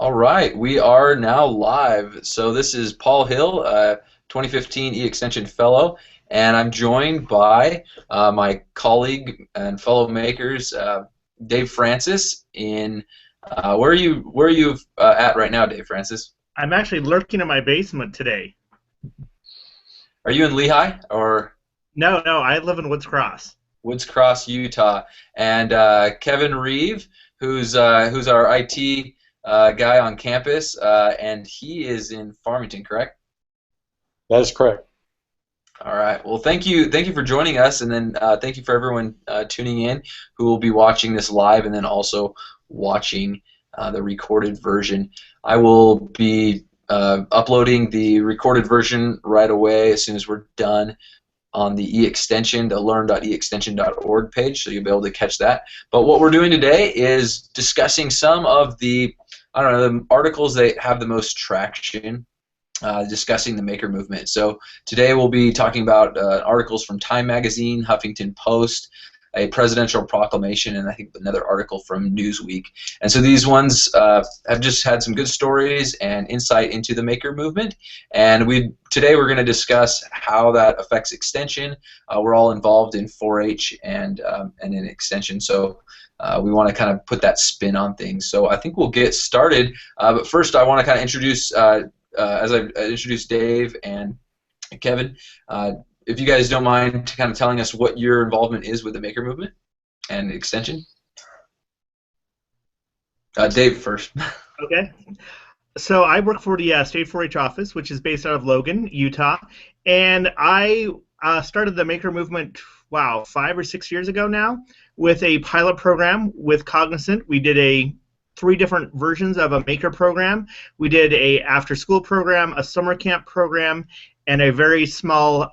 All right, we are now live. So this is Paul Hill, 2015 E-Extension Fellow, and I'm joined by my colleague and fellow makers, Dave Francis. Where are you at right now, Dave Francis? I'm actually lurking in my basement today. Are you in Lehigh or No, I live in Woods Cross. Woods Cross, Utah? And Kevin Reeve, who's our IT guy on campus, and he is in Farmington, correct? That is correct. All right. Well, thank you for joining us, and then thank you for everyone tuning in who will be watching this live, and then also watching the recorded version. I will be uploading the recorded version right away as soon as we're done on the e-extension, the learn.eextension.org page, so you'll be able to catch that. But what we're doing today is discussing some of the, I don't know, the articles that have the most traction, discussing the maker movement. So today we'll be talking about articles from Time Magazine, Huffington Post, a presidential proclamation, and I think another article from Newsweek. And so these ones have just had some good stories and insight into the maker movement. And today we're going to discuss how that affects extension. We're all involved in 4-H and in extension, so we want to kind of put that spin on things. So I think we'll get started. But first, I want to kind of introduce, as I introduced Dave and Kevin, if you guys don't mind kind of telling us what your involvement is with the maker movement and extension. Dave first. Okay. So I work for the State 4-H office, which is based out of Logan, Utah, and I started the maker movement, wow, 5 or 6 years ago now, with a pilot program with Cognizant. We did 3 different versions of a maker program. We did a after-school program, a summer camp program, and a very small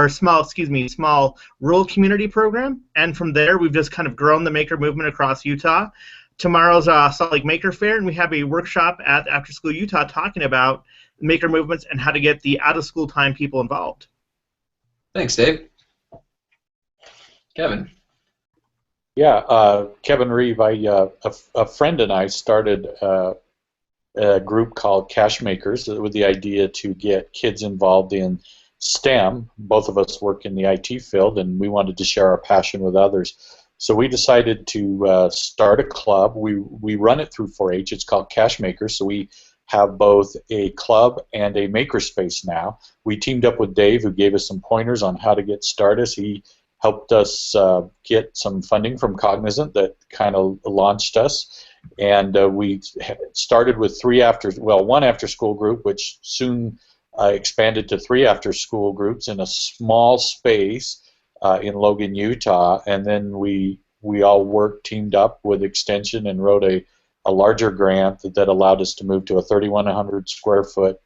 small rural community program. And from there, we've just kind of grown the maker movement across Utah. Tomorrow's Salt Lake Maker Faire, and we have a workshop at After School Utah talking about maker movements and how to get the out-of-school time people involved. Thanks, Dave. Kevin. Yeah, Kevin Reeve, a friend and I started a group called Cash Makers with the idea to get kids involved in STEM. Both of us work in the IT field, and we wanted to share our passion with others. So we decided to start a club. We run it through 4-H. It's called Cash Makers, so we have both a club and a makerspace now. We teamed up with Dave, who gave us some pointers on how to get started. He helped us get some funding from Cognizant that kind of launched us. And we started with one after-school group, which soon expanded to 3 after-school groups in a small space in Logan, Utah. And then we all teamed up with Extension and wrote a larger grant that allowed us to move to a 3,100 square foot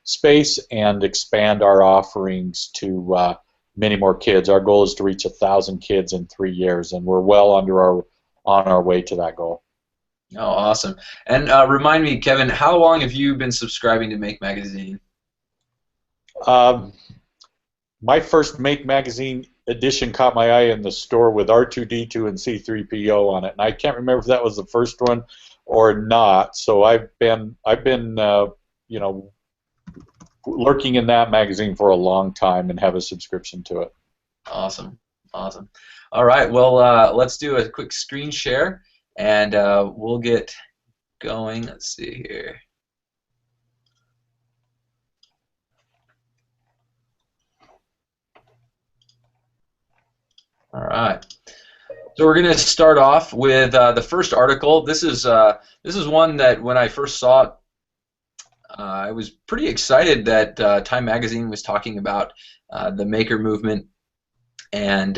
space and expand our offerings to many more kids. Our goal is to reach 1,000 kids in 3 years, and we're well on our way to that goal. Oh, awesome. And remind me, Kevin, how long have you been subscribing to Make Magazine? My first Make Magazine edition caught my eye in the store with R2-D2 and C3PO on it, and I can't remember if that was the first one or not. So I've been lurking in that magazine for a long time and have a subscription to it. Awesome, awesome. All right, well, let's do a quick screen share, and we'll get going. Let's see here. All right. So we're going to start off with the first article. This is one that when I first saw it, I was pretty excited that Time Magazine was talking about the maker movement, and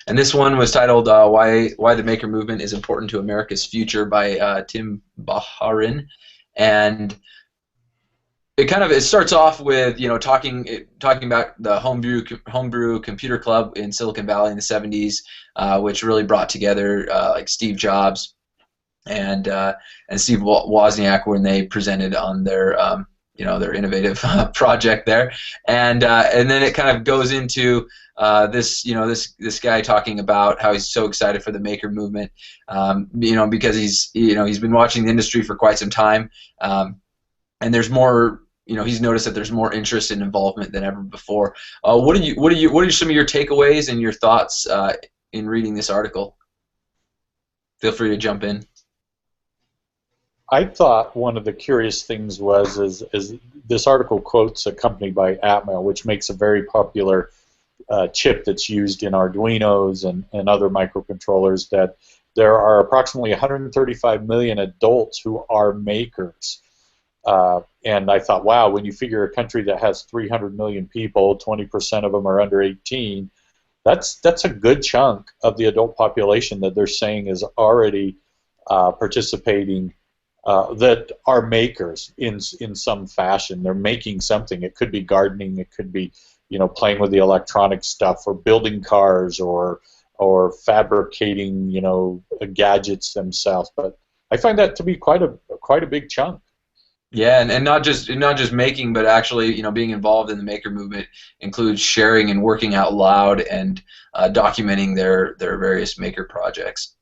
this one was titled "Why the Maker Movement is Important to America's Future" by Tim Baharin, and it starts off with talking about the homebrew computer club in Silicon Valley in the 70s, which really brought together like Steve Jobs and Steve Wozniak when they presented on their their innovative project there, and then it kind of goes into this guy talking about how he's so excited for the maker movement, because he's been watching the industry for quite some time, and there's more. He's noticed that there's more interest and involvement than ever before. What are some of your takeaways and your thoughts in reading this article? Feel free to jump in. I thought one of the curious things is this article quotes a company by Atmel, which makes a very popular chip that's used in Arduinos and other microcontrollers, that there are approximately 135 million adults who are makers. And I thought, wow, when you figure a country that has 300 million people, 20% of them are under 18, that's a good chunk of the adult population that they're saying is already participating, that are makers in some fashion. They're making something. It could be gardening. It could be playing with the electronic stuff, or building cars, or fabricating gadgets themselves. But I find that to be quite a big chunk. Yeah, and not just making, but actually, being involved in the maker movement includes sharing and working out loud and documenting their various maker projects.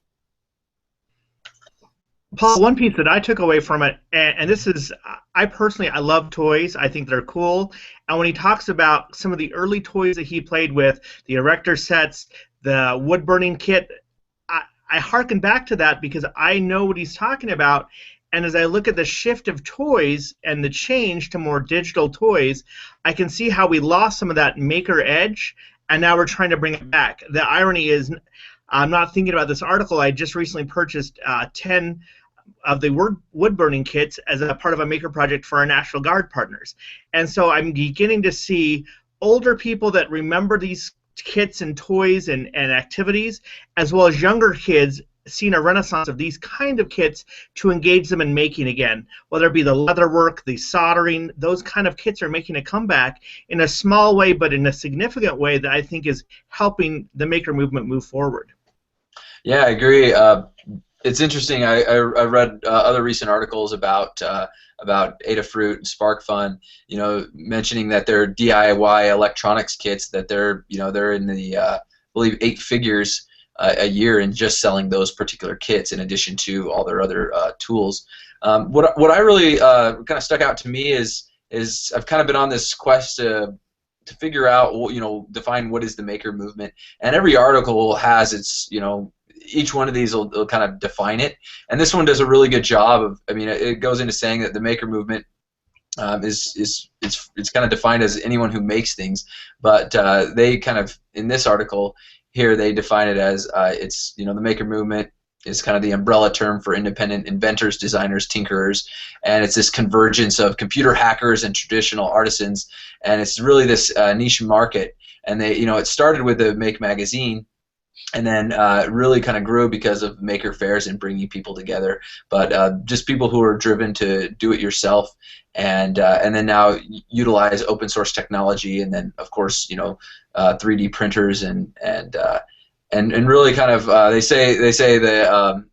Paul, one piece that I took away from it, and this is, I love toys. I think they're cool. And when he talks about some of the early toys that he played with, the erector sets, the wood burning kit, I hearken back to that because I know what he's talking about. And as I look at the shift of toys and the change to more digital toys, I can see how we lost some of that maker edge, and now we're trying to bring it back. The irony is, I'm not thinking about this article. I just recently purchased 10 of the wood-burning kits as a part of a maker project for our National Guard partners. And so I'm beginning to see older people that remember these kits and toys and activities, as well as younger kids seeing a renaissance of these kind of kits to engage them in making again. Whether it be the leather work, the soldering, those kind of kits are making a comeback in a small way, but in a significant way that I think is helping the maker movement move forward. Yeah, I agree. It's interesting. I read other recent articles about Adafruit and SparkFun, mentioning that their DIY electronics kits, that they're in the I believe 8 figures a year in just selling those particular kits, in addition to all their other tools. What I really kind of stuck out to me is I've kind of been on this quest to figure out, define what is the maker movement, and every article has its, each one of these will kind of define it, and this one does a really good job of, it goes into saying that the maker movement it's kind of defined as anyone who makes things, but they kind of, in this article here, they define it as it's, the maker movement is kind of the umbrella term for independent inventors, designers, tinkerers, and it's this convergence of computer hackers and traditional artisans, and it's really this niche market. And they, it started with the Make magazine, and then really kind of grew because of maker fairs and bringing people together. But just people who are driven to do it yourself, and then now utilize open source technology, and then of course 3D printers and really kind of they say that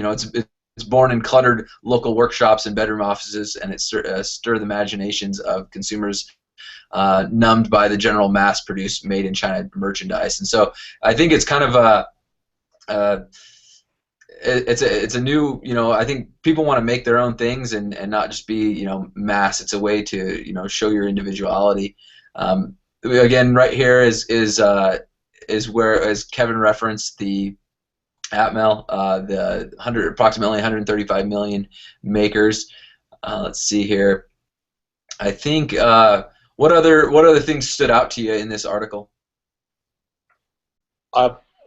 it's born in cluttered local workshops and bedroom offices, and it stir the imaginations of consumers numbed by the general mass-produced, made-in-China merchandise. And so I think it's kind of it's a new, I think people want to make their own things and not just be mass. It's a way to show your individuality. Again, right here is where, as Kevin referenced, the Atmel, the approximately 135 million makers. Let's see here. I think what other things stood out to you in this article?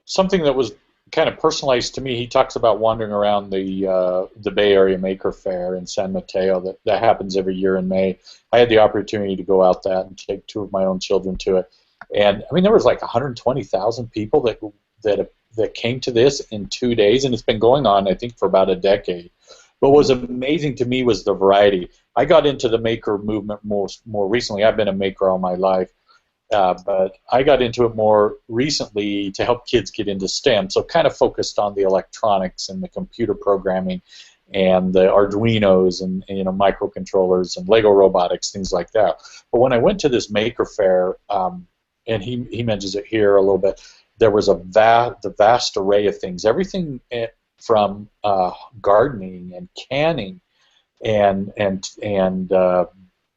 Something that was kind of personalized to me. He talks about wandering around the Bay Area Maker Faire in San Mateo that happens every year in May. I had the opportunity to go out that and take 2 of my own children to it, and there was like 120,000 people that came to this in 2 days, and it's been going on, I think, for about a decade. But what was amazing to me was the variety. I got into the maker movement more recently. I've been a maker all my life, but I got into it more recently to help kids get into STEM, so kind of focused on the electronics and the computer programming. and the Arduinos and microcontrollers and Lego robotics, things like that. But when I went to this Maker Faire, and he mentions it here a little bit, there was the vast array of things, everything from gardening and canning and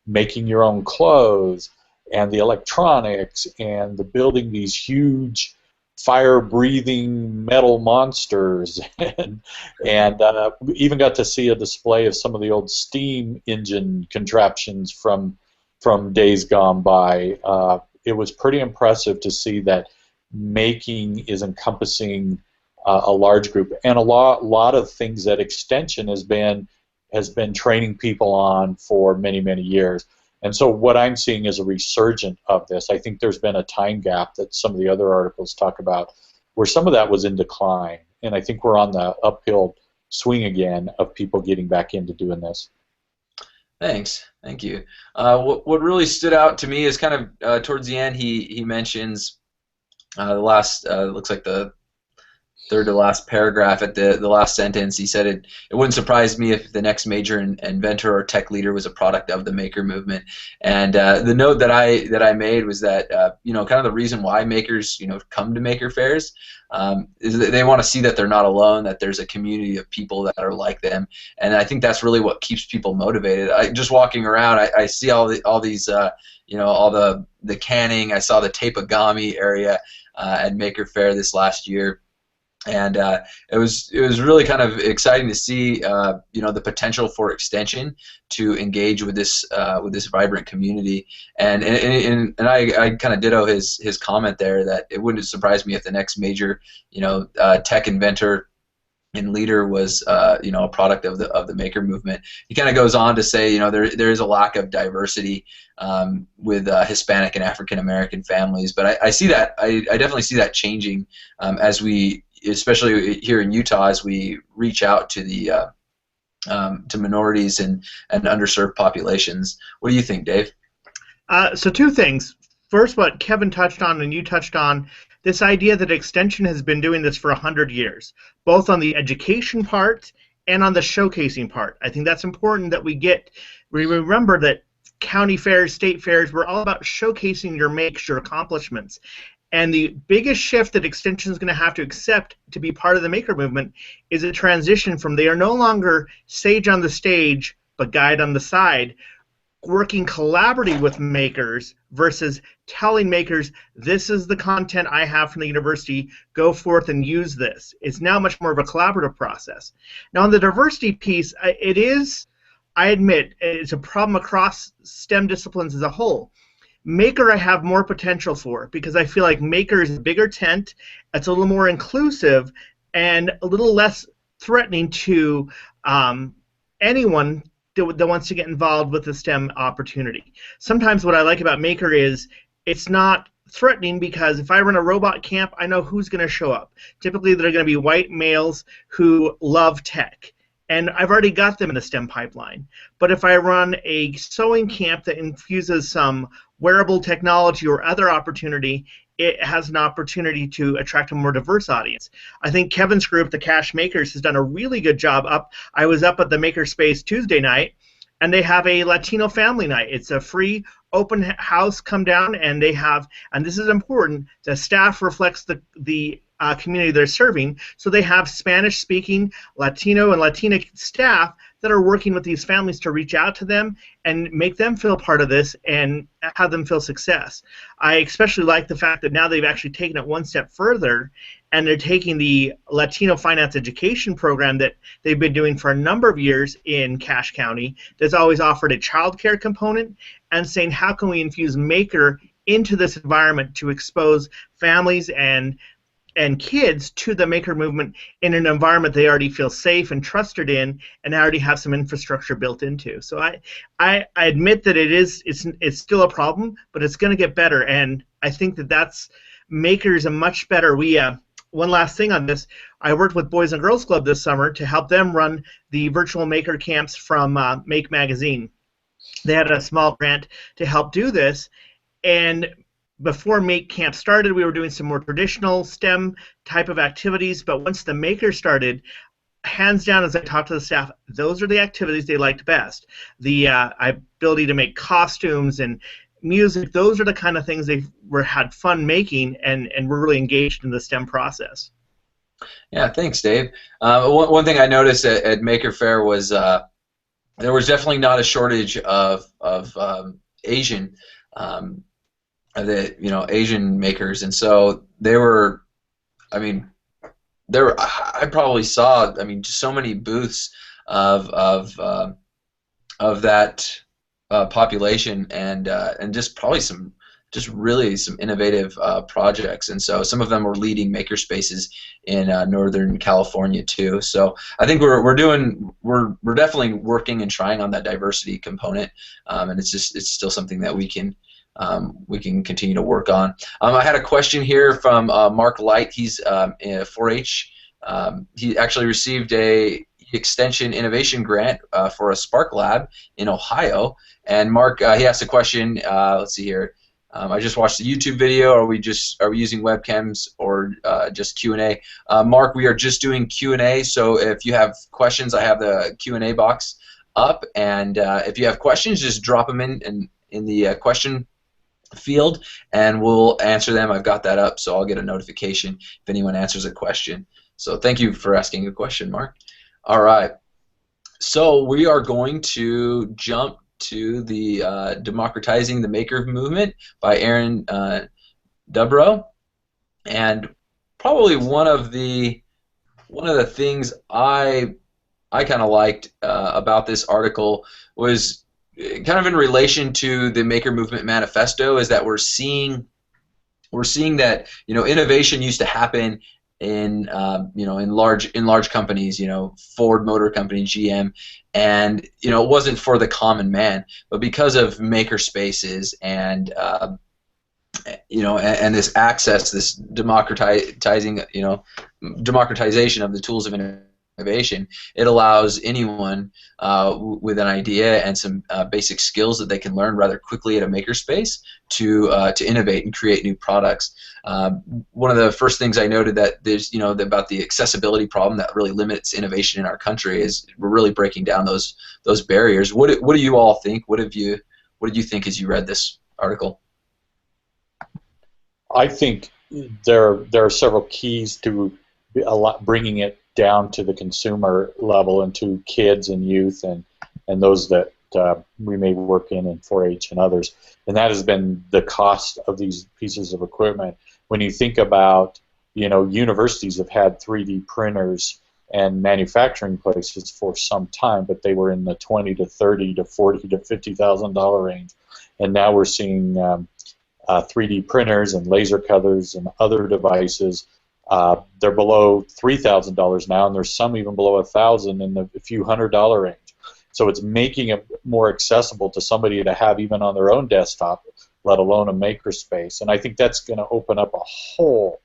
making your own clothes, and the electronics, and the building these huge fire-breathing metal monsters, and we even got to see a display of some of the old steam engine contraptions from days gone by. It was pretty impressive to see that making is encompassing a large group, and a lot of things that Extension has been training people on for many years. And so what I'm seeing is a resurgence of this. I think there's been a time gap that some of the other articles talk about where some of that was in decline, and I think we're on the uphill swing again of people getting back into doing this. Thanks. Thank you. What really stood out to me is kind of towards the end he mentions the last looks like the third to last paragraph at the last sentence. He said it wouldn't surprise me if the next major inventor or tech leader was a product of the maker movement. And the note that I made was that kind of the reason why makers come to maker fairs is that they want to see that they're not alone, that there's a community of people that are like them, and I think that's really what keeps people motivated. Just walking around, I see all these all the canning. I saw the tapegami area at Maker Faire this last year. And it was really kind of exciting to see the potential for Extension to engage with this vibrant community, and I kind of ditto his comment there that it wouldn't surprise me if the next major tech inventor and leader was a product of the maker movement. He kind of goes on to say there is a lack of diversity with Hispanic and African American families, but I see that I definitely see that changing as we, especially here in Utah, as we reach out to the to minorities and underserved populations. What do you think, Dave? So two things. First, what Kevin touched on and you touched on, this idea that Extension has been doing this for 100 years, both on the education part and on the showcasing part. I think that's important that we remember that county fairs, state fairs, we're all about showcasing your makes, your accomplishments. And the biggest shift that Extension is going to have to accept to be part of the maker movement is a transition from they are no longer sage on the stage but guide on the side, working collaboratively with makers versus telling makers, this is the content I have from the university, go forth and use this. It's now much more of a collaborative process. Now on the diversity piece, it is, I admit, it's a problem across STEM disciplines as a whole. Maker I have more potential for because I feel like Maker is a bigger tent, it's a little more inclusive, and a little less threatening to anyone that wants to get involved with the STEM opportunity. Sometimes what I like about Maker is it's not threatening because if I run a robot camp, I know who's going to show up. Typically they're going to be white males who love tech, and I've already got them in the STEM pipeline. But if I run a sewing camp that infuses some wearable technology or other opportunity, it has an opportunity to attract a more diverse audience. I think Kevin's group, the Cash Makers, has done a really good job. I was up at the Makerspace Tuesday night, and they have a Latino family night. It's a free open house. Come down, and they have, and this is important, the staff reflects the community they're serving, so they have Spanish-speaking Latino and Latina staff that are working with these families to reach out to them and make them feel part of this and have them feel success. I especially like the fact that now they've actually taken it one step further, and they're taking the Latino Finance Education program that they've been doing for a number of years in Cache County that's always offered a child care component, and saying how can we infuse Maker into this environment to expose families and kids to the maker movement in an environment they already feel safe and trusted in, and already have some infrastructure built into. So I admit that it's still a problem, but it's going to get better, and I think that's makers a much better. One last thing on this, I worked with Boys and Girls Club this summer to help them run the virtual maker camps from Make Magazine. They had a small grant to help do this, and before Make Camp started, we were doing some more traditional STEM type of activities, but once the Maker started, hands down, as I talked to the staff, those are the activities they liked best. The ability to make costumes and music, those are the kind of things had fun making, and were really engaged in the STEM process. Yeah, thanks, Dave. One thing I noticed at Maker Faire was there was definitely not a shortage of Asian Asian makers, and so they were. I mean, I probably saw. I mean, just so many booths of that population, and just probably really some innovative projects, and so some of them were leading maker spaces in Northern California too. So I think we're definitely working and trying on that diversity component, and it's still something that we can continue to work on. I had a question here from Mark Light. He's in 4-H. He actually received a Extension Innovation Grant for a Spark Lab in Ohio. And Mark, he asked a question. Let's see here. I just watched the YouTube video. Are we using webcams or just Q&A? Mark, we are just doing Q&A. So if you have questions, I have the Q&A box up, and if you have questions, just drop them in the question field, and we'll answer them. I've got that up, so I'll get a notification if anyone answers a question. So thank you for asking a question, Mark. All right. So we are going to jump to the Democratizing the Maker Movement by Aaron Dubrow, and probably one of the things I kind of liked about this article was kind of in relation to the Maker Movement Manifesto, is that we're seeing that innovation used to happen in in large companies, Ford Motor Company, GM, and it wasn't for the common man, but because of maker spaces and and this access, this democratization of the tools of innovation, it allows anyone with an idea and some basic skills that they can learn rather quickly at a makerspace to innovate and create new products. One of the first things I noted that there's about the accessibility problem that really limits innovation in our country is we're really breaking down those barriers. What do you all think? What did you think as you read this article? I think there are several keys to bringing it down to the consumer level and to kids and youth and those that we may work in 4-H and others. And that has been the cost of these pieces of equipment. When you think about, universities have had 3D printers and manufacturing places for some time, but they were in the $20 to $30 to $40 to $50,000 range. And now we're seeing 3D printers and laser cutters and other devices. They're below $3,000 now, and there's some even below $1,000 in the few $100 range. So it's making it more accessible to somebody to have even on their own desktop, let alone a makerspace. And I think that's going to open up a whole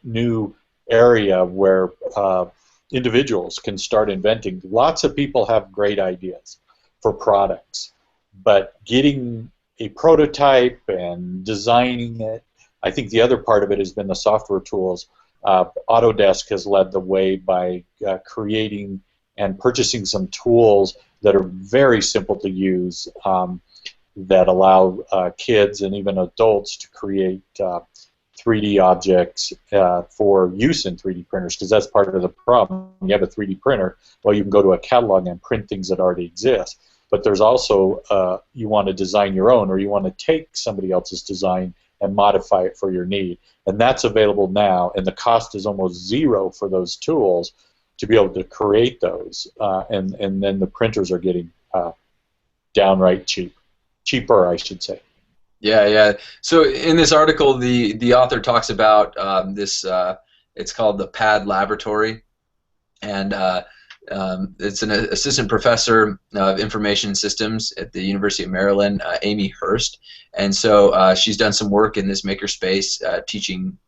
new area where individuals can start inventing. Lots of people have great ideas for products, but getting a prototype and designing it, I think the other part of it has been the software tools. Autodesk has led the way by creating and purchasing some tools that are very simple to use, that allow kids and even adults to create 3D objects for use in 3D printers, because that's part of the problem. You have a 3D printer, well, you can go to a catalog and print things that already exist. But there's also, you want to design your own, or you want to take somebody else's design and modify it for your need. And that's available now, and the cost is almost zero for those tools to be able to create those. And then the printers are getting downright cheaper, I should say. Yeah. So in this article, the author talks about this. It's called the PAD Laboratory, and it's an assistant professor of information systems at the University of Maryland, Amy Hurst, and so she's done some work in this makerspace, teaching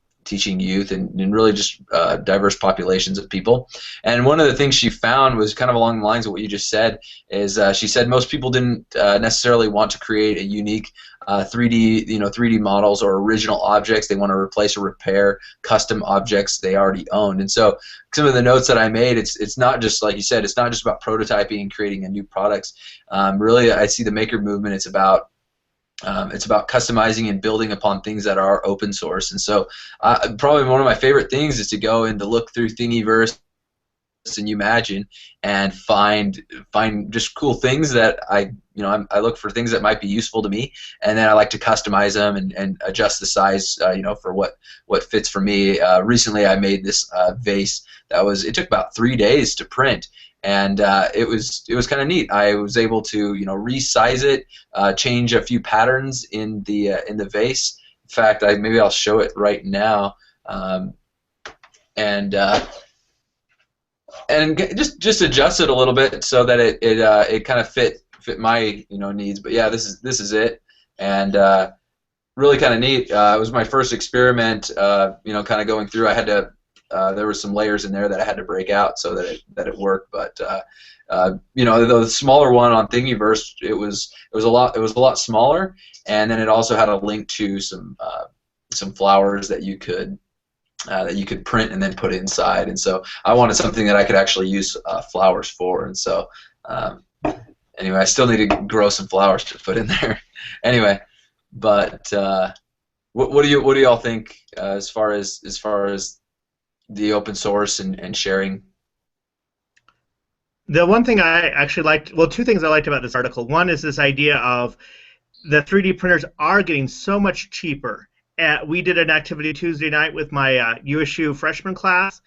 youth and really just diverse populations of people. And one of the things she found was kind of along the lines of what you just said, is she said most people didn't necessarily want to create a unique 3D, 3D models or original objects. They want to replace or repair custom objects they already owned. And so some of the notes that I made, it's not just, like you said, it's not just about prototyping and creating a new products. Really, I see the maker movement. It's about customizing and building upon things that are open source. And so probably one of my favorite things is to go and to look through Thingiverse and Imagine and find just cool things that I look for things that might be useful to me, and then I like to customize them and adjust the size for what fits for me. Recently I made this vase it took about 3 days to print, and it was kind of neat. I was able to resize it, change a few patterns in the vase. In fact, maybe I'll show it right now, and just adjust it a little bit so that it kind of fit my needs. But yeah, this is it, and really kind of neat. It was my first experiment. Kind of going through. I had to. There were some layers in there that I had to break out so that it worked. But the smaller one on Thingiverse, it was a lot smaller, and then it also had a link to some flowers that you could print and then put inside. And so I wanted something that I could actually use flowers for. And so anyway, I still need to grow some flowers to put in there. Anyway, but what do y'all think as far as the open source and sharing? The one thing I actually liked, well, two things I liked about this article. One is this idea of the 3D printers are getting so much cheaper. We did an activity Tuesday night with my USU freshman class,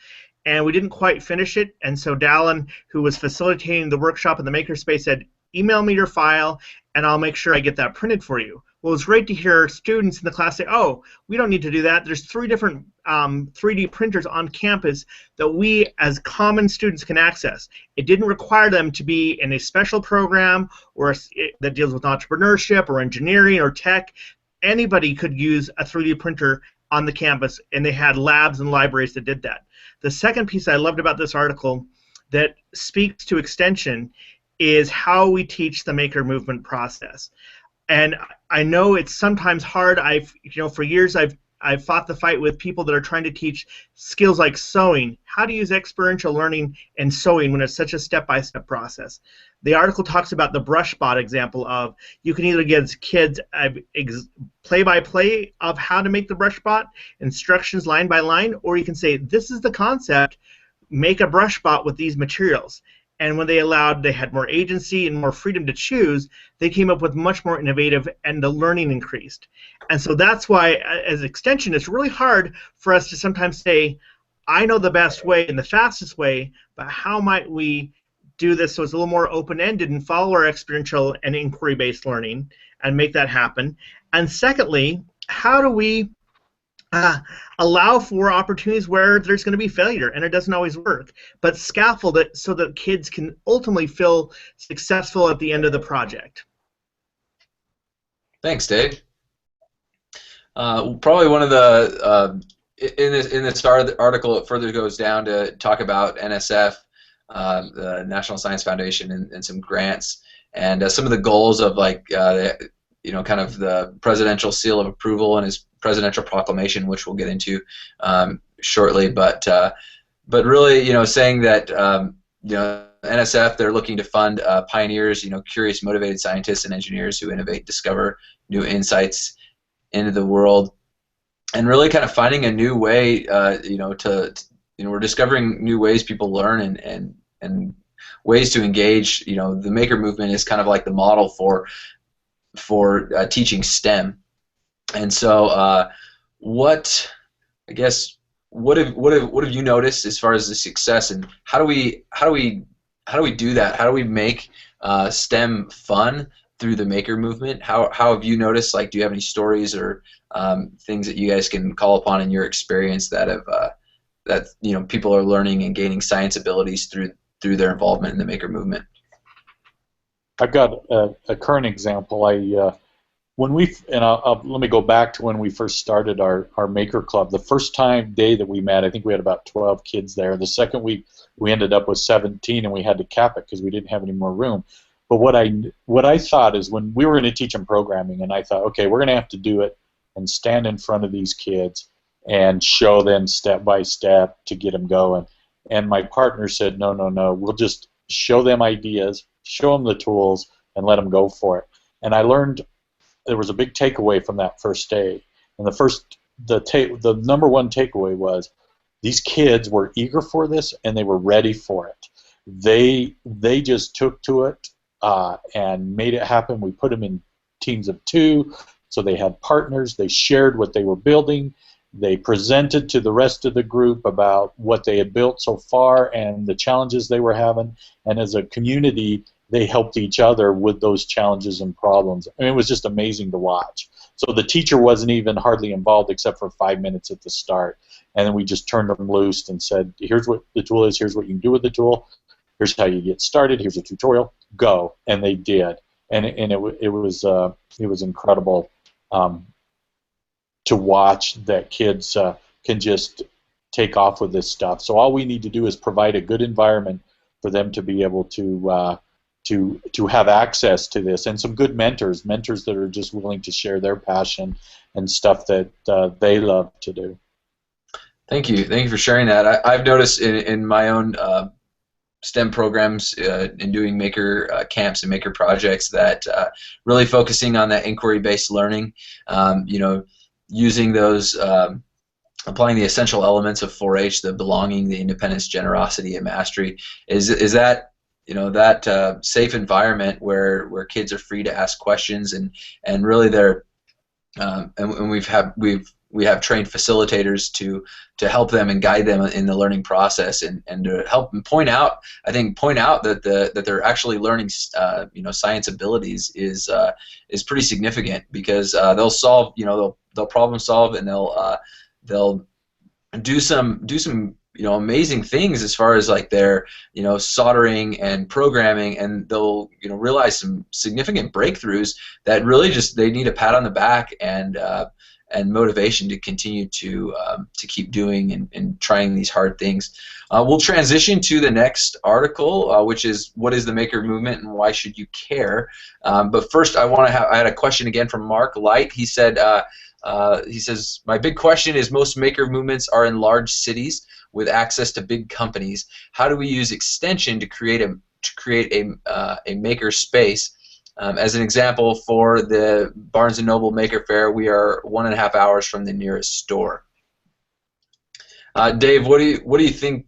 and we didn't quite finish it. And so Dallin, who was facilitating the workshop in the makerspace, said, email me your file, and I'll make sure I get that printed for you. Well, it was great to hear students in the class say, oh, we don't need to do that. There's 3 different 3D printers on campus that we as common students can access. It didn't require them to be in a special program or that deals with entrepreneurship or engineering or tech. Anybody could use a 3D printer on the campus, and they had labs and libraries that did that. The second piece I loved about this article that speaks to extension is how we teach the maker movement process. And I know it's sometimes hard. For years I've fought the fight with people that are trying to teach skills like sewing, how to use experiential learning and sewing when it's such a step-by-step process. The article talks about the brush bot example of you can either give kids play-by-play of how to make the brush bot, instructions line by line, or you can say, this is the concept, make a brush bot with these materials. And when they had more agency and more freedom to choose, they came up with much more innovative, and the learning increased. And so that's why, as extension, it's really hard for us to sometimes say, I know the best way and the fastest way, but how might we do this so it's a little more open-ended and follow our experiential and inquiry-based learning and make that happen? And secondly, how do we allow for opportunities where there's going to be failure and it doesn't always work, but scaffold it so that kids can ultimately feel successful at the end of the project? Thanks, Dave. Probably one of the in this article, it further goes down to talk about NSF, the National Science Foundation, and some grants and some of the goals of kind of the presidential seal of approval and his presidential proclamation, which we'll get into shortly. But really, saying that NSF, they're looking to fund pioneers, curious, motivated scientists and engineers who innovate, discover new insights into the world, and really kind of finding a new way, we're discovering new ways people learn and ways to engage. The maker movement is kind of like the model for teaching STEM. And so, what have you noticed as far as the success, and how do we do that? How do we make STEM fun through the maker movement? How have you noticed? Do you have any stories or things that you guys can call upon in your experience that have people are learning and gaining science abilities through their involvement in the maker movement? I've got a current example. Let me go back to when we first started our maker club. The first day that we met, I think we had about 12 kids there. The second week, we ended up with 17, and we had to cap it because we didn't have any more room. But what I thought is when we were going to teach them programming, and I thought, okay, we're going to have to do it and stand in front of these kids and show them step by step to get them going. And my partner said, no, no, no, we'll just show them ideas, show them the tools, and let them go for it. And I learned there was a big takeaway from that first day. And the number one takeaway was these kids were eager for this and they were ready for it. They just took to it and made it happen. We put them in teams of 2, so they had partners. They shared what they were building. They presented to the rest of the group about what they had built so far and the challenges they were having. And as a community, they helped each other with those challenges and problems. I mean, it was just amazing to watch. So the teacher wasn't even hardly involved except for 5 minutes at the start. And then we just turned them loose and said, here's what the tool is, here's what you can do with the tool, here's how you get started, here's a tutorial, go. And they did. And it was incredible to watch that kids can just take off with this stuff. So all we need to do is provide a good environment for them to be able to have access to this, and some good mentors that are just willing to share their passion and stuff that they love to do. Thank you for sharing that. I've noticed in my own STEM programs in doing maker camps and maker projects that really focusing on that inquiry-based learning, using those, applying the essential elements of 4-H, the belonging, the independence, generosity, and mastery, is that that safe environment where kids are free to ask questions and really they're and we have trained facilitators to help them and guide them in the learning process and to help them point out that they're actually learning science abilities is pretty significant, because they'll solve they'll problem solve, and they'll do some amazing things as far as like their soldering and programming, and they'll realize some significant breakthroughs that really just they need a pat on the back and motivation to continue to keep doing and trying these hard things. We'll transition to the next article, which is what is the maker movement and why should you care? But first, I had a question again from Mark Light. He said he says, my big question is most maker movements are in large cities with access to big companies. How do we use extension to create a maker space? As an example, for the Barnes & Noble Maker Faire, we are 1.5 hours from the nearest store. Dave, what do you think?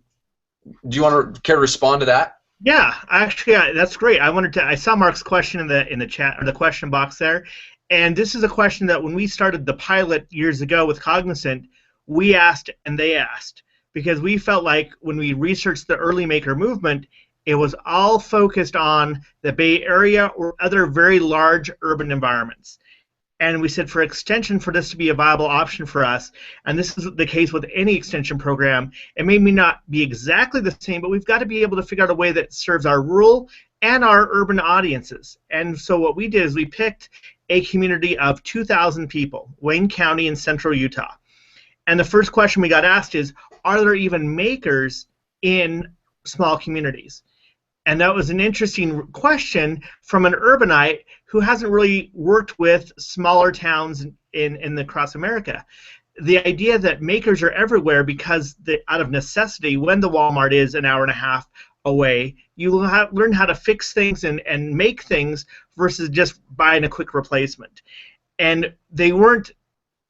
Do you want to care to respond to that? Yeah, actually, that's great. I saw Mark's question in the chat or the question box there, and this is a question that when we started the pilot years ago with Cognizant, we asked and they asked, because we felt like when we researched the early maker movement, it was all focused on the Bay Area or other very large urban environments. And we said for extension, for this to be a viable option for us, and this is the case with any extension program, it may not be exactly the same, but we've got to be able to figure out a way that serves our rural and our urban audiences. And so what we did is we picked a community of 2,000 people, Wayne County in central Utah. And the first question we got asked is, are there even makers in small communities? And that was an interesting question from an urbanite who hasn't really worked with smaller towns across America. The idea that makers are everywhere because out of necessity, when the Walmart is an hour and a half away, you will learn how to fix things and make things versus just buying a quick replacement. And they weren't.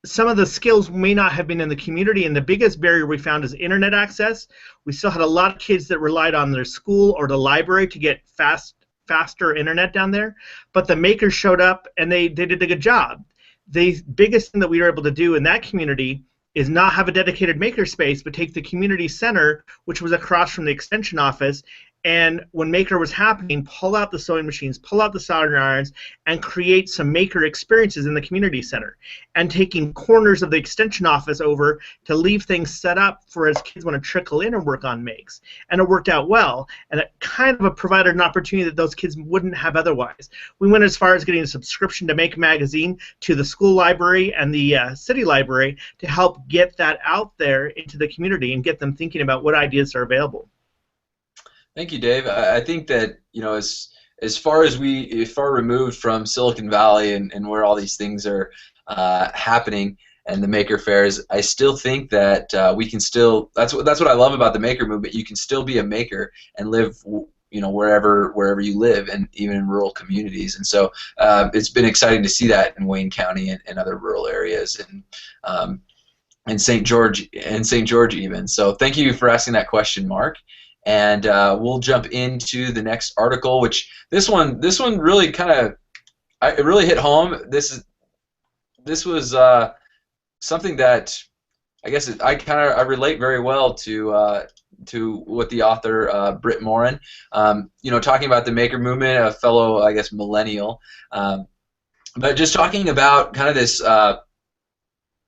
Some of the skills may not have been in the community, and the biggest barrier we found is internet access. We still had a lot of kids that relied on their school or the library to get faster internet down there, but the makers showed up and they did a good job. The biggest thing that we were able to do in that community is not have a dedicated maker space, but take the community center, which was across from the extension office, and when maker was happening, pull out the sewing machines, pull out the soldering irons, and create some maker experiences in the community center. And taking corners of the extension office over to leave things set up for as kids want to trickle in and work on makes. And it worked out well, and it kind of provided an opportunity that those kids wouldn't have otherwise. We went as far as getting a subscription to Make Magazine to the school library and the city library to help get that out there into the community and get them thinking about what ideas are available. Thank you, Dave. I think that as as far as far removed from Silicon Valley and where all these things are happening and the maker fairs, I still think that we can still. That's what I love about the maker movement. You can still be a maker and live, wherever you live, and even in rural communities. And so it's been exciting to see that in Wayne County and other rural areas, and St. George even. So thank you for asking that question, Mark. And we'll jump into the next article, which this one really it really hit home. This was something that I guess I relate very well to what the author Britt Morin, talking about the maker movement, a fellow, I guess, millennial, but just talking about kind of this.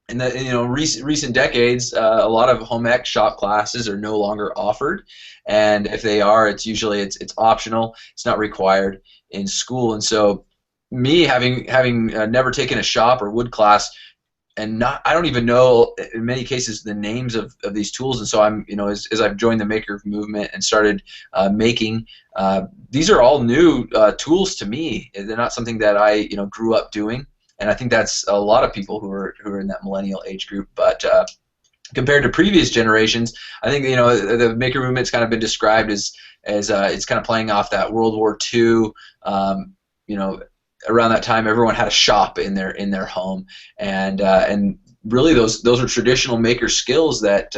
In the recent decades, a lot of home ec shop classes are no longer offered, and if they are, it's usually it's optional. It's not required in school. And so, me having never taken a shop or wood class, and I don't even know in many cases the names of these tools. And so I'm as I've joined the maker movement and started making, these are all new tools to me. They're not something that I grew up doing. And I think that's a lot of people who are in that millennial age group. But compared to previous generations, I think the maker movement's kind of been described as it's kind of playing off that World War II. Around that time, everyone had a shop in their home, and really those are traditional maker skills that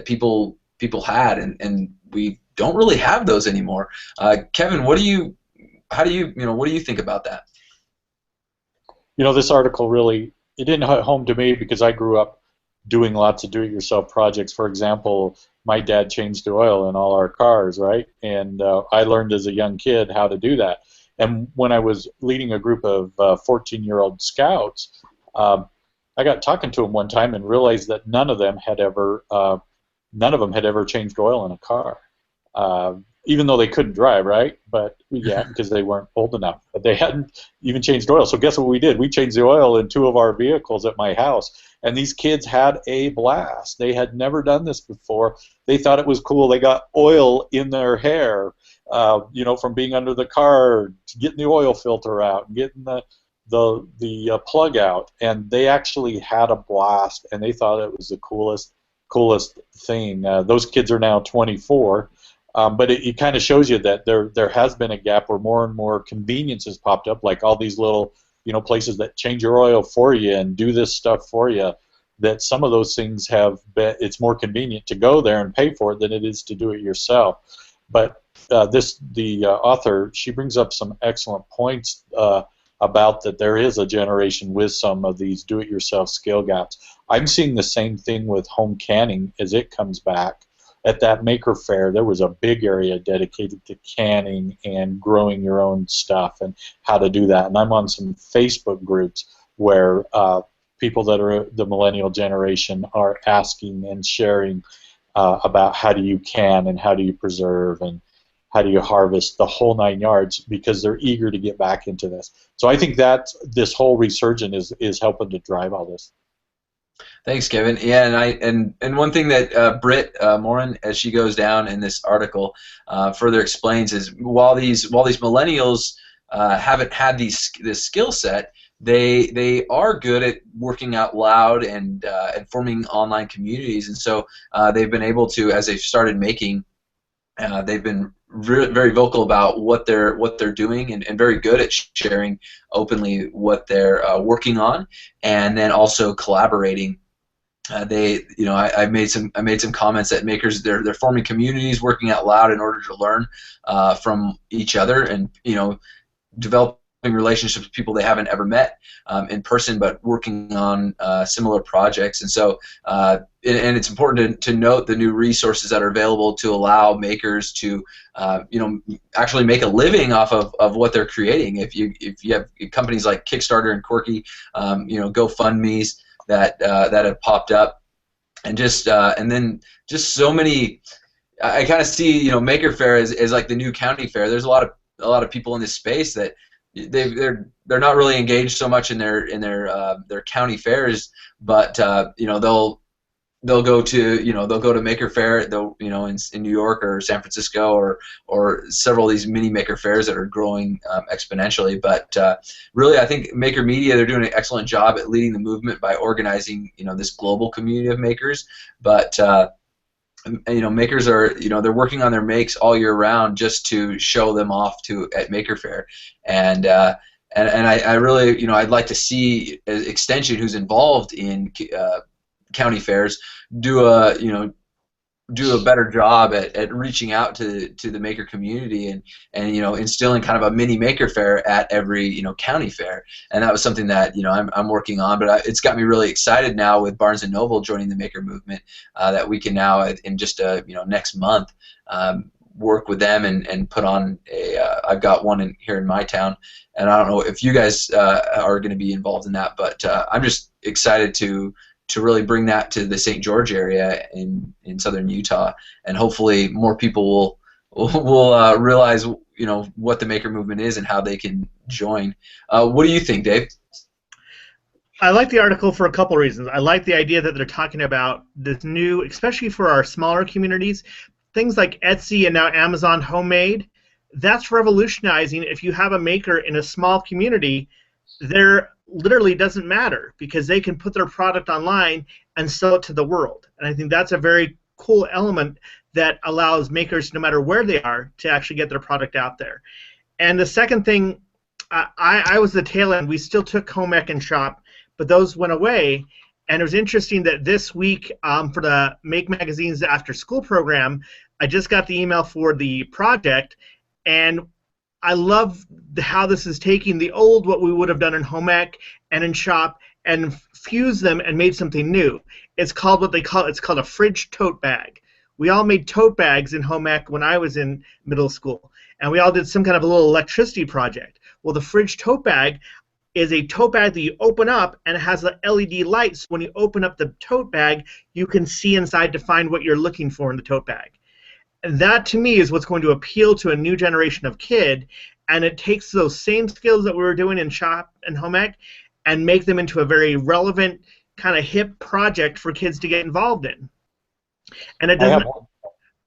people had, and we don't really have those anymore. Kevin, what do you think about that? This article really, it didn't hit home to me because I grew up doing lots of do-it-yourself projects. For example, my dad changed the oil in all our cars, right? And I learned as a young kid how to do that. And when I was leading a group of 14-year-old scouts, I got talking to them one time and realized that none of them had ever changed oil in a car. Even though they couldn't drive, right? But yeah, because they weren't old enough. But they hadn't even changed oil. So guess what we did? We changed the oil in 2 of our vehicles at my house. And these kids had a blast. They had never done this before. They thought it was cool. They got oil in their hair, from being under the car, getting the oil filter out, and getting the plug out. And they actually had a blast, and they thought it was the coolest thing. Those kids are now 24. But it kind of shows you that there has been a gap where more and more convenience has popped up, like all these little places that change your oil for you and do this stuff for you. That some of those things it's more convenient to go there and pay for it than it is to do it yourself. But the author, she brings up some excellent points about that there is a generation with some of these do-it-yourself skill gaps. I'm seeing the same thing with home canning as it comes back. At that maker fair, there was a big area dedicated to canning and growing your own stuff and how to do that. And I'm on some Facebook groups where people that are the millennial generation are asking and sharing about how do you can and how do you preserve and how do you harvest, the whole 9 yards, because they're eager to get back into this. So I think that this whole resurgence is helping to drive all this. Thanks, Kevin. Yeah, and one thing that Britt Morin, as she goes down in this article, further explains is while these millennials haven't had this skill set, they are good at working out loud and forming online communities, and so they've been able to, as they've started making, they've been very vocal about what they're doing and very good at sharing openly what they're working on, and then also collaborating. I made some comments that makers they're forming communities, working out loud in order to learn from each other, and developing relationships with people they haven't ever met in person, but working on similar projects. And so, and it's important to note the new resources that are available to allow makers to, actually make a living off of what they're creating. If you have companies like Kickstarter and Quirky, GoFundMe's that have popped up, and then so many. I kind of see Maker Faire as like the new county fair. There's a lot of people in this space that they're not really engaged so much in their county fairs, but they'll go to they'll go to Maker Faire, they'll in New York or San Francisco or several of these mini Maker Fairs that are growing exponentially. But really, I think Maker Media, they're doing an excellent job at leading the movement by organizing this global community of makers. But makers are they're working on their makes all year round just to show them off at Maker Faire. And I really I'd like to see Extension, who's involved in county fairs, do a better job at reaching out to the maker community and instilling kind of a mini Maker Faire at every county fair. And that was something that I'm working on, but it's got me really excited now with Barnes and Noble joining the maker movement, that we can now in just next month work with them and put on I've got one here in my town, and I don't know if you guys are going to be involved in that, but I'm just excited to really bring that to the St. George area in southern Utah, and hopefully more people will realize what the maker movement is and how they can join. What do you think, Dave? I like the article for a couple reasons. I like the idea that they're talking about this new, especially for our smaller communities, things like Etsy and now Amazon Homemade. That's revolutionizing. If you have a maker in a small community, there literally doesn't matter because they can put their product online and sell it to the world. And I think that's a very cool element that allows makers, no matter where they are, to actually get their product out there. And the second thing, I was the tail end. We still took home ec and shop, but those went away. And it was interesting that this week for the Make Magazine's after school program, I just got the email for the project, and I love how this is taking the old, what we would have done in home ec and in shop, and fuse them and made something new. It's called it's called a fridge tote bag. We all made tote bags in home ec when I was in middle school, and we all did some kind of a little electricity project. Well, the fridge tote bag is a tote bag that you open up, and it has the LED lights. So when you open up the tote bag, you can see inside to find what you're looking for in the tote bag. And that, to me, is what's going to appeal to a new generation of kid, and it takes those same skills that we were doing in shop and home ec and make them into a very relevant, kind of hip project for kids to get involved in. And it doesn't.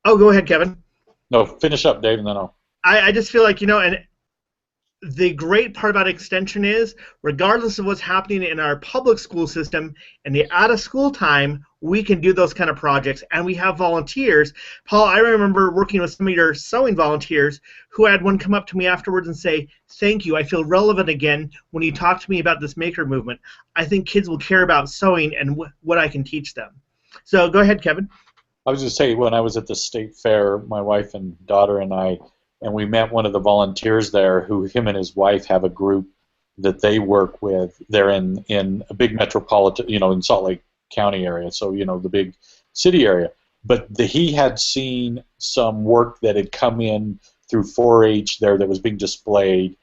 Oh, go ahead, Kevin. No, finish up, Dave, and then I'll. I just feel like, and the great part about Extension is, regardless of what's happening in our public school system, in the out-of-school time, we can do those kind of projects, and we have volunteers. Paul, I remember working with some of your sewing volunteers who had one come up to me afterwards and say, "Thank you, I feel relevant again when you talk to me about this maker movement. I think kids will care about sewing and what I can teach them." So go ahead, Kevin. I was just saying, when I was at the state fair, my wife and daughter and I, and we met one of the volunteers there who, him and his wife have a group that they work with. They're in a big metropolitan, in Salt Lake County area, so, the big city area. But he had seen some work that had come in through 4-H there that was being displayed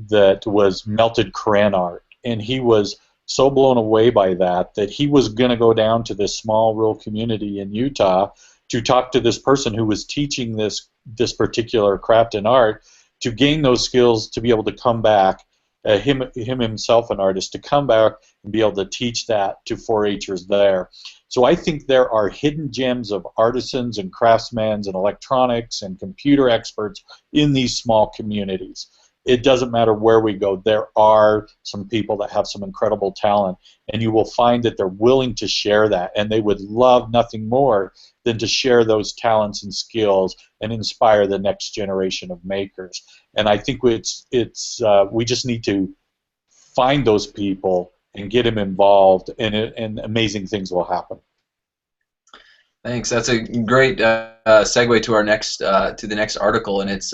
that was melted crayon art. And he was so blown away by that he was going to go down to this small rural community in Utah to talk to this person who was teaching this particular craft and art, to gain those skills to be able to come back, him himself an artist, to come back and be able to teach that to 4-Hers there. So I think there are hidden gems of artisans and craftsmen and electronics and computer experts in these small communities. It doesn't matter where we go, there are some people that have some incredible talent, and you will find that they're willing to share that, and they would love nothing more than to share those talents and skills and inspire the next generation of makers. And I think we just need to find those people and get them involved, and amazing things will happen. Thanks. That's a great segue to our the next article, and it's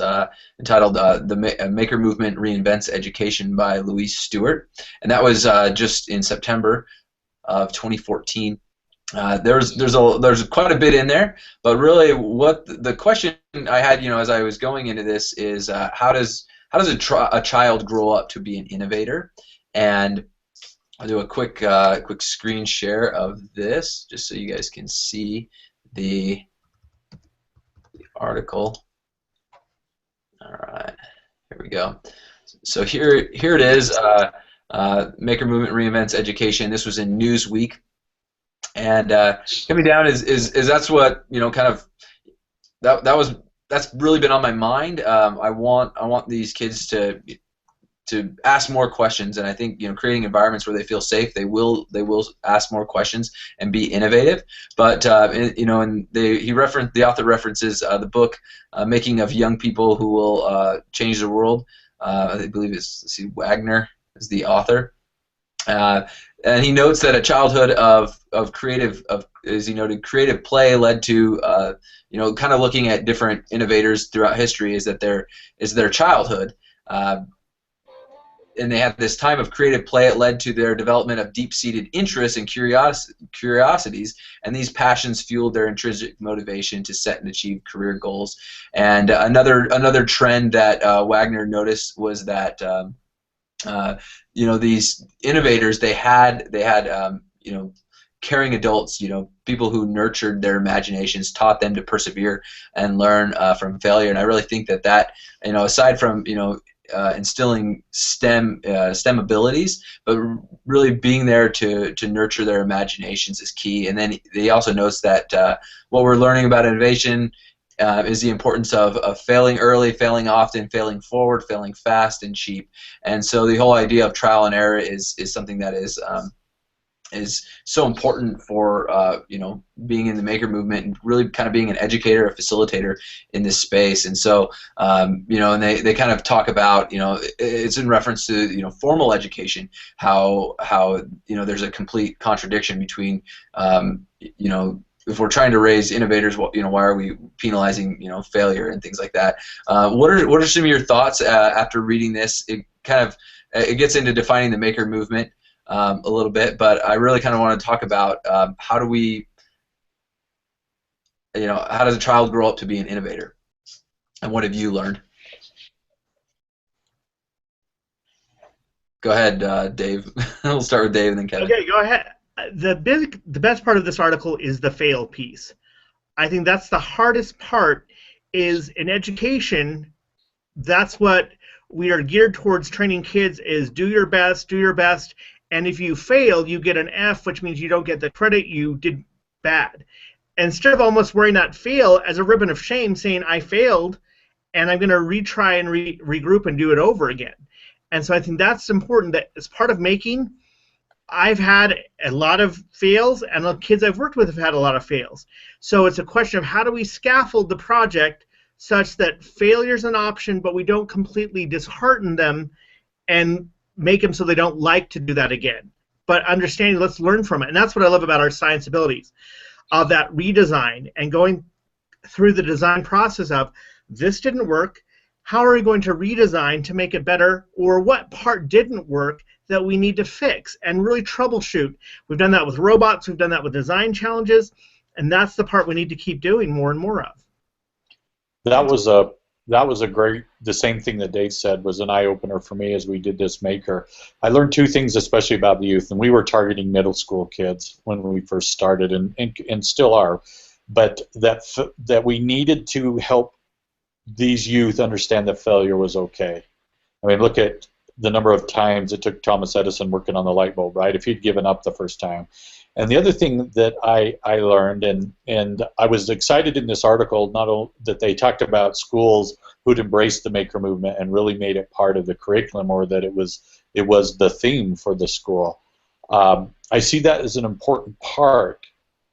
entitled "The Maker Movement Reinvents Education" by Louise Stewart, and that was just in September of 2014. There's quite a bit in there, but really, what the question I had, as I was going into this, is how does a child grow up to be an innovator? And I'll do a quick screen share of this, just so you guys can see the article. All right, here we go. So here it is. Maker Movement Reinvents Education. This was in Newsweek, And coming down is that's what, you know, kind of that's really been on my mind. I want these kids to ask more questions, and I think, you know, creating environments where they feel safe, they will ask more questions and be innovative. But you know, and the author references the book Making of Young People Who Will Change the World. I believe it's, let's see, Wagner is the author. And he notes that a childhood of creative, as he noted, creative play led to you know, kind of looking at different innovators throughout history, is their childhood. And they have this time of creative play. It led to their development of deep-seated interests and curiosities, and these passions fueled their intrinsic motivation to set and achieve career goals. And another trend that Wagner noticed was that you know, these innovators, they had you know, caring adults, you know, people who nurtured their imaginations, taught them to persevere and learn from failure. And I really think that you know, aside from, you know, instilling STEM abilities, but really being there to nurture their imaginations is key. And then he also notes that what we're learning about innovation is the importance of failing early, failing often, failing forward, failing fast and cheap. And so the whole idea of trial and error is something that is so important for you know, being in the maker movement and really kind of being an educator, a facilitator in this space. And so you know, and they kind of talk about, you know, it's in reference to, you know, formal education, how you know, there's a complete contradiction between you know, if we're trying to raise innovators, you know, why are we penalizing, you know, failure and things like that? What are some of your thoughts after reading this? It kind of it gets into defining the maker movement a little bit, but I really kind of want to talk about how do we, you know, how does a child grow up to be an innovator, and what have you learned? Go ahead, Dave. We'll start with Dave and then Kevin. Okay, go ahead. The best part of this article is the fail piece. I think that's the hardest part. Is in education, that's what we are geared towards training kids, is do your best, and if you fail, you get an F, which means you don't get the credit, you did bad. Instead of almost wearing that fail as a ribbon of shame, saying I failed and I'm going to retry and regroup and do it over again. And so I think that's important, that as part of making, I've had a lot of fails, and the kids I've worked with have had a lot of fails. So it's a question of how do we scaffold the project such that failure is an option, but we don't completely dishearten them and make them so they don't like to do that again. But understanding, let's learn from it. And that's what I love about our science abilities, of that redesign and going through the design process of this didn't work, how are we going to redesign to make it better, or what part didn't work that we need to fix and really troubleshoot. We've done that with robots, we've done that with design challenges, and that's the part we need to keep doing more and more of. That was a great, the same thing that Dave said was an eye-opener for me as we did this maker. I learned two things especially about the youth, and we were targeting middle school kids when we first started, and still are, but that we needed to help these youth understand that failure was okay. I mean, look at the number of times it took Thomas Edison working on the light bulb, right? If he'd given up the first time. And the other thing that I learned, and I was excited in this article, not only that they talked about schools who'd embraced the maker movement and really made it part of the curriculum, or that it was the theme for the school. I see that as an important part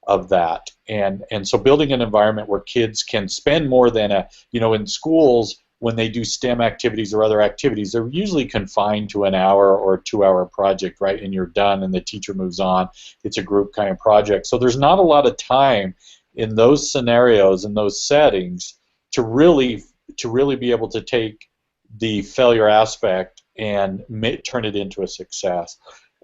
of that, and so building an environment where kids can spend more than in schools, when they do STEM activities or other activities, they're usually confined to an hour or 2-hour project, right? And you're done and the teacher moves on. It's a group kind of project. So there's not a lot of time in those scenarios, in those settings, to really be able to take the failure aspect and turn it into a success.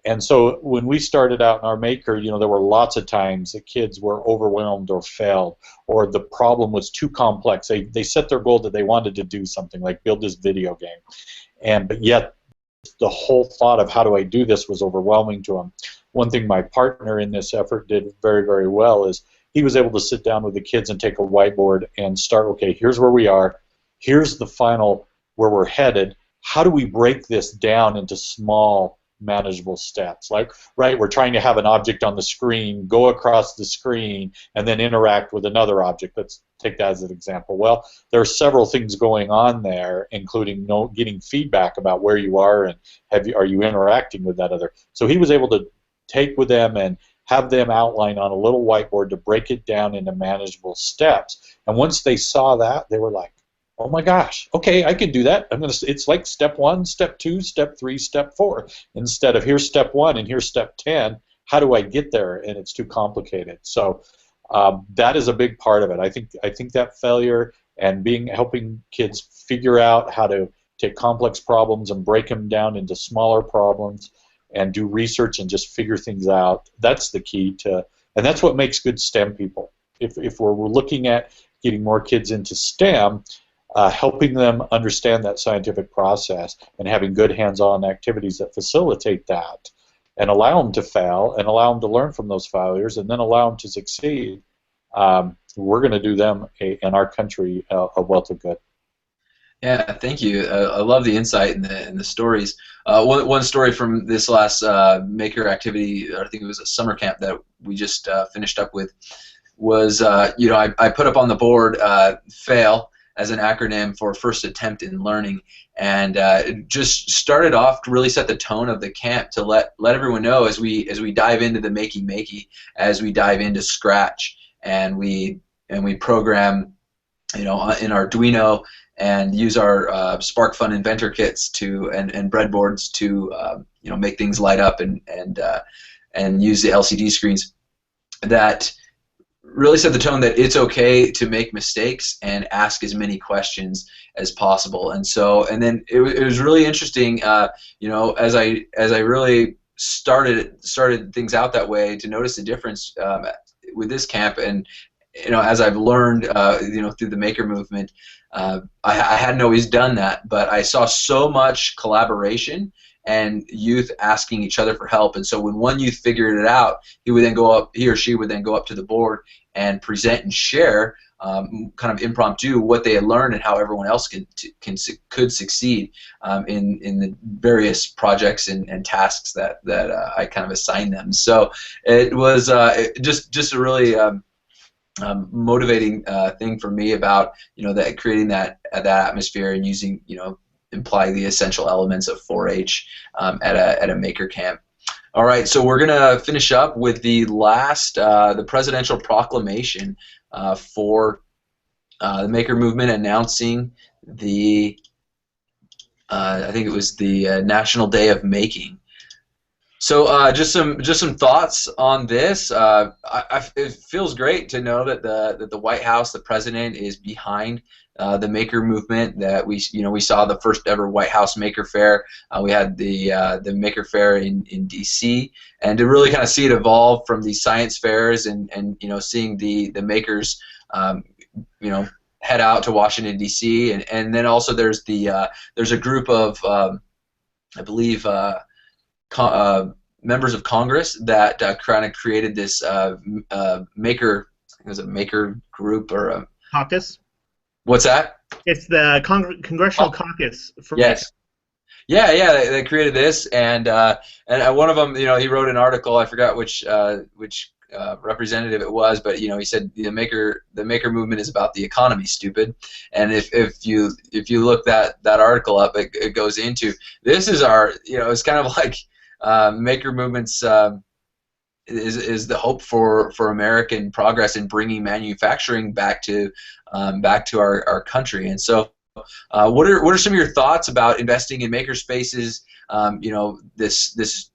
And so when we started out in our maker, there were lots of times the kids were overwhelmed or failed, or the problem was too complex. They set their goal that they wanted to do something like build this video game, but yet the whole thought of how do I do this was overwhelming to them. One thing my partner in this effort did very, very well is he was able to sit down with the kids and take a whiteboard and start, okay, here's where we are, here's the final where we're headed, how do we break this down into small manageable steps. Like, right, we're trying to have an object on the screen go across the screen and then interact with another object. Let's take that as an example. Well, there are several things going on there, including getting feedback about where you are and are you interacting with that other. So he was able to take with them and have them outline on a little whiteboard to break it down into manageable steps. And once they saw that, they were like, oh my gosh, okay, I can do that. It's like step 1, step 2, step 3, step 4. Instead of here's step 1 and here's step 10, how do I get there? And it's too complicated. So that is a big part of it. I think that failure and helping kids figure out how to take complex problems and break them down into smaller problems and do research and just figure things out, that's the key to, and that's what makes good STEM people. If we're looking at getting more kids into STEM, helping them understand that scientific process and having good hands-on activities that facilitate that and allow them to fail and allow them to learn from those failures and then allow them to succeed, we're going to do them in our country a wealth of good. Yeah, thank you. I love the insight and the stories. One story from this last maker activity, I think it was a summer camp that we just finished up with, was I put up on the board FAIL as an acronym for first attempt in learning, and it just started off to really set the tone of the camp to let everyone know as we dive into the makey, as we dive into Scratch and we program in Arduino and use our SparkFun inventor kits and breadboards to make things light up and use the LCD screens, that really set the tone that it's okay to make mistakes and ask as many questions as possible. And then it was really interesting, as I really started things out that way, to notice the difference with this camp. And as I've learned through the maker movement, I hadn't always done that, but I saw so much collaboration and youth asking each other for help. And so when one youth figured it out, he or she would then go up to the board and present and share, kind of impromptu, what they had learned and how everyone else could succeed in the various projects and tasks that I kind of assigned them. So it was just a really motivating thing for me about that creating that atmosphere and using imply the essential elements of 4-H at a maker camp. All right, so we're gonna finish up with the last the presidential proclamation for the maker movement, announcing the I think it was the National Day of Making. So just some thoughts on this. It feels great to know that the White House, the president, is behind the maker movement. That we saw the first ever White House Maker Faire. We had the Maker Faire in D.C. and to really kind of see it evolve from these science fairs and seeing the makers head out to Washington D.C. and then also there's a group of I believe. Members of Congress that kind of created this maker. It was a maker group or a caucus. What's that? It's the Congressional Caucus. Yes. Yeah. They created this, and one of them, he wrote an article. I forgot which representative it was, but he said the maker movement is about the economy, stupid. And if you look that article up, it goes into this is our it's kind of like maker movements is the hope for American progress in bringing manufacturing back to our country. And so what are some of your thoughts about investing in maker spaces? This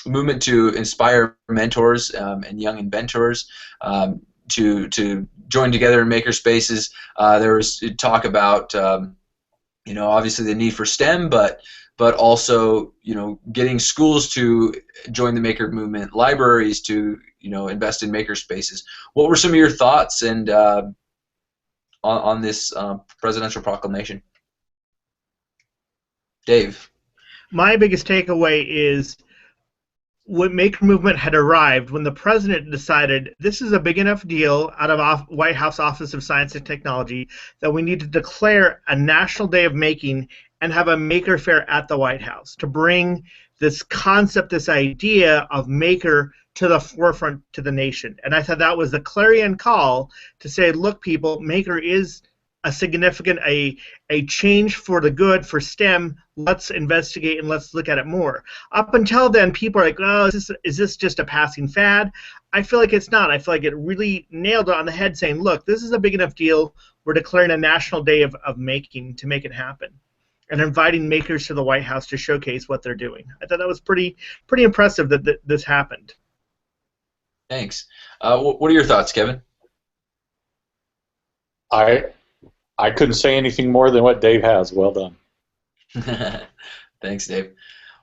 movement to inspire mentors and young inventors to join together in maker spaces. There was talk about obviously the need for STEM, but also getting schools to join the maker movement, libraries to invest in maker spaces. What were some of your thoughts and on this presidential proclamation? Dave. My biggest takeaway is when maker movement had arrived, when the president decided this is a big enough deal out of White House Office of Science and Technology that we need to declare a National Day of Making and have a Maker Faire at the White House to bring this concept, this idea of maker to the forefront to the nation. And I thought that was the clarion call to say, look, people, maker is a significant, a change for the good for STEM. Let's investigate and let's look at it more. Up until then, people are like, oh, is this just a passing fad? I feel like it's not. I feel like it really nailed it on the head, saying, look, this is a big enough deal. We're declaring a national day of making to make it happen, and inviting makers to the White House to showcase what they're doing. I thought that was pretty impressive that this happened. Thanks. What are your thoughts, Kevin? I couldn't say anything more than what Dave has. Well done. Thanks, Dave.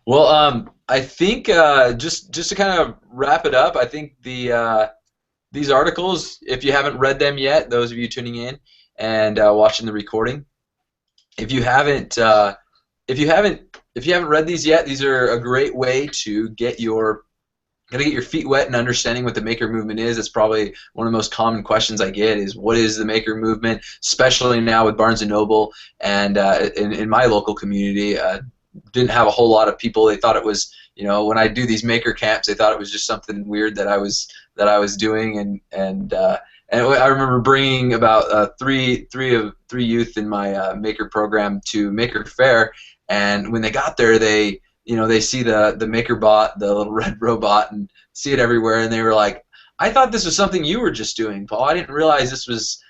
Well, I think just to kind of wrap it up, I think these articles, if you haven't read them yet, those of you tuning in and watching the recording, if you haven't read these yet, these are a great way to get your feet wet and understanding what the maker movement is. It's probably one of the most common questions I get is, what is the maker movement, especially now with Barnes & Noble and in my local community. Didn't have a whole lot of people. They thought it was, when I do these maker camps, they thought it was just something weird that I was doing, and I remember bringing about three youth in my maker program to Maker Faire, and when they got there, they see the maker bot, the little red robot, and see it everywhere, and they were like, I thought this was something you were just doing, Paul. I didn't realize this was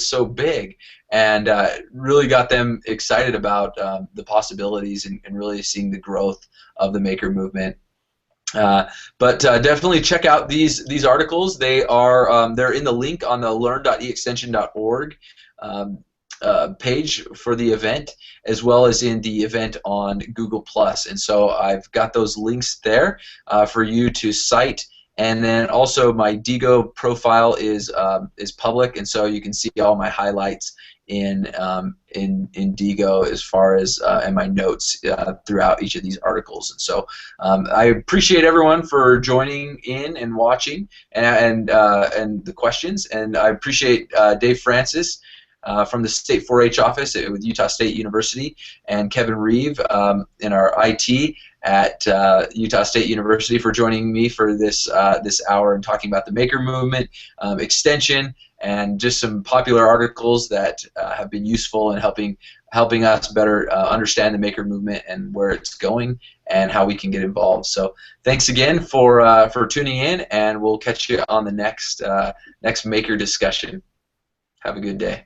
so big, and really got them excited about the possibilities and really seeing the growth of the maker movement. But definitely check out these articles. They're in the link on the learn.eextension.org page for the event, as well as in the event on Google+. And so I've got those links there for you to cite. And then also my Digo profile is public, and so you can see all my highlights in Digo as far as and my notes throughout each of these articles. And so I appreciate everyone for joining in and watching and the questions, and I appreciate Dave Francis from the State 4-H office with Utah State University, and Kevin Reeve in our IT at Utah State University for joining me for this hour and talking about the maker movement, extension, and just some popular articles that have been useful in helping us better understand the maker movement and where it's going and how we can get involved. So thanks again for tuning in, and we'll catch you on the next maker discussion. Have a good day.